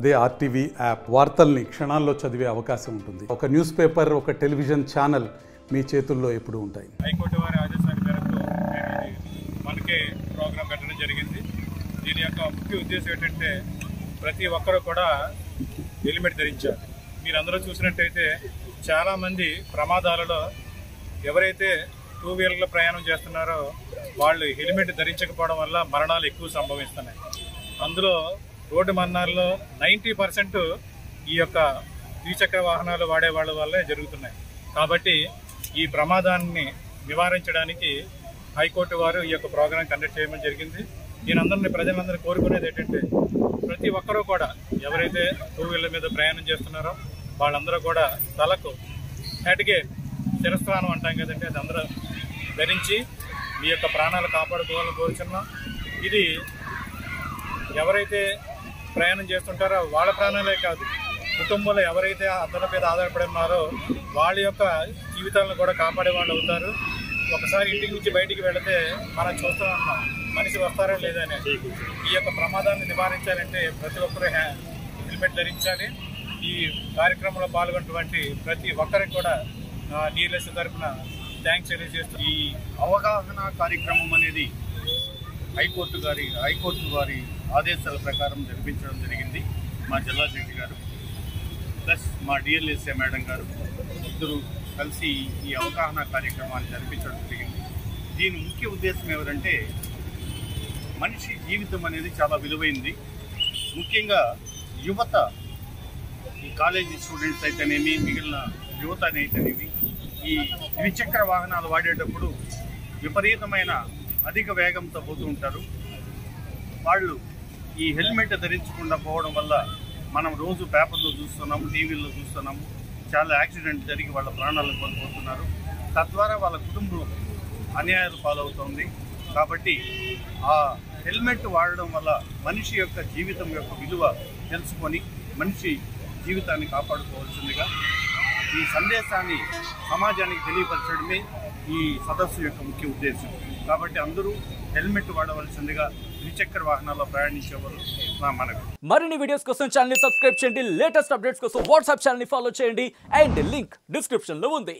అదే RTV app వార్తల్ని క్షణాల్లో చదివే అవకాశం ఉంటుంది. ఒక న్యూస్ పేపర్, ఒక టెలివిజన్ ఛానల్ మీ చేతుల్లో ఎప్పుడూ ఉంటాయి. హైకోర్టు వారి ఆదేశాల మేరకు మనకే ప్రోగ్రాం పెట్టడం జరిగింది. దీని యొక్క ముఖ్య ఉద్దేశం ఏంటంటే ప్రతి ఒక్కరూ కూడా హెల్మెట్ ధరించాలి. మీరందరూ చూసినట్టయితే చాలామంది ప్రమాదాలలో ఎవరైతే టూ వీలర్లో ప్రయాణం చేస్తున్నారో వాళ్ళు హెల్మెట్ ధరించకపోవడం వల్ల మరణాలు ఎక్కువ సంభవిస్తున్నాయి. అందులో రోడ్డు మరణాల్లో 90% ఈ యొక్క ద్విచక్ర వాహనాలు వాడే వాళ్ళ వల్లే జరుగుతున్నాయి. కాబట్టి ఈ ప్రమాదాన్ని నివారించడానికి హైకోర్టు వారు ఈ యొక్క ప్రోగ్రాం కండక్ట్ చేయడం జరిగింది. నేను ప్రజలందరినీ కోరుకునేది ఏంటంటే ప్రతి ఒక్కరూ కూడా ఎవరైతే టూ వీలర్ మీద ప్రయాణం చేస్తున్నారో వాళ్ళందరూ కూడా తలకు హెడ్గే శిరస్త్రానం అంటాం కదండి, అది అందరూ ధరించి మీ యొక్క ప్రాణాలు కాపాడుకోవాలని కోరుచున్నాం. ఇది ఎవరైతే ప్రయాణం చేస్తుంటారో వాళ్ళ ప్రాణాలే కాదు, కుటుంబంలో ఎవరైతే అతని మీద ఆధారపడి ఉన్నారో వాళ్ళ యొక్క జీవితాలను కూడా కాపాడే వాళ్ళు అవుతారు. ఒకసారి ఇంటికి నుంచి బయటికి వెళితే మనం చూస్తూ ఉన్నాం మనిషి వస్తారో లేదని. ఈ యొక్క ప్రమాదాన్ని నివారించాలంటే ప్రతి ఒక్కరూ హెల్మెట్ ధరించాలి. ఈ కార్యక్రమంలో పాల్గొన్నటువంటి ప్రతి ఒక్కరికి కూడా నీర్లెస్ తరఫున థ్యాంక్స్ తెలియజేస్తూ ఈ అవగాహన కార్యక్రమం అనేది హైకోర్టు వారి ఆదేశాల ప్రకారం జరిపించడం జరిగింది. మా జిల్లా జడ్జి గారు ప్లస్ మా డిఎల్ఎస్ఏ మేడం గారు ఇద్దరు కలిసి ఈ అవగాహన కార్యక్రమాన్ని జరిపించడం జరిగింది. దీని ముఖ్య ఉద్దేశం ఎవరంటే మనిషి జీవితం అనేది చాలా విలువైంది. ముఖ్యంగా యువత, ఈ కాలేజీ స్టూడెంట్స్ అయితేనేమి, మిగిలిన యువత అయితేనేమి ఈ ద్విచక్ర వాహనాలు వాడేటప్పుడు విపరీతమైన అధిక వేగంతో పోతూ ఉంటారు. వాళ్ళు ఈ హెల్మెట్ ధరించకుండా పోవడం వల్ల మనం రోజు పేపర్లో చూస్తున్నాము, టీవీల్లో చూస్తున్నాము, చాలా యాక్సిడెంట్ జరిగి వాళ్ళ ప్రాణాలను కోల్పోతున్నారు. తద్వారా వాళ్ళ కుటుంబం అన్యాయాలు పాలవుతుంది. కాబట్టి ఆ హెల్మెట్ వాడడం వల్ల మనిషి యొక్క జీవితం యొక్క విలువ తెలుసుకొని మనిషి జీవితాన్ని కాపాడుకోవాల్సిందిగా ఈ సందేశాన్ని సమాజానికి తెలియపరచడమే ఈ సదస్సు యొక్క ముఖ్య ఉద్దేశం. కాబట్టి అందరూ హెల్మెట్ వాడవలసిందిగా ద్విచక్ర వాహనాల్లో ప్రయాణించేవారు నా మనవి. మరిన్ని వీడియోస్ కోసం ఛానల్ ని సబ్స్క్రైబ్ చేయండి. లేటెస్ట్ అప్డేట్స్ కోసం వాట్సాప్ ఛానల్ ని ఫాలో చేయండి. అండ్ లింక్ డిస్క్రిప్షన్ లో ఉంది.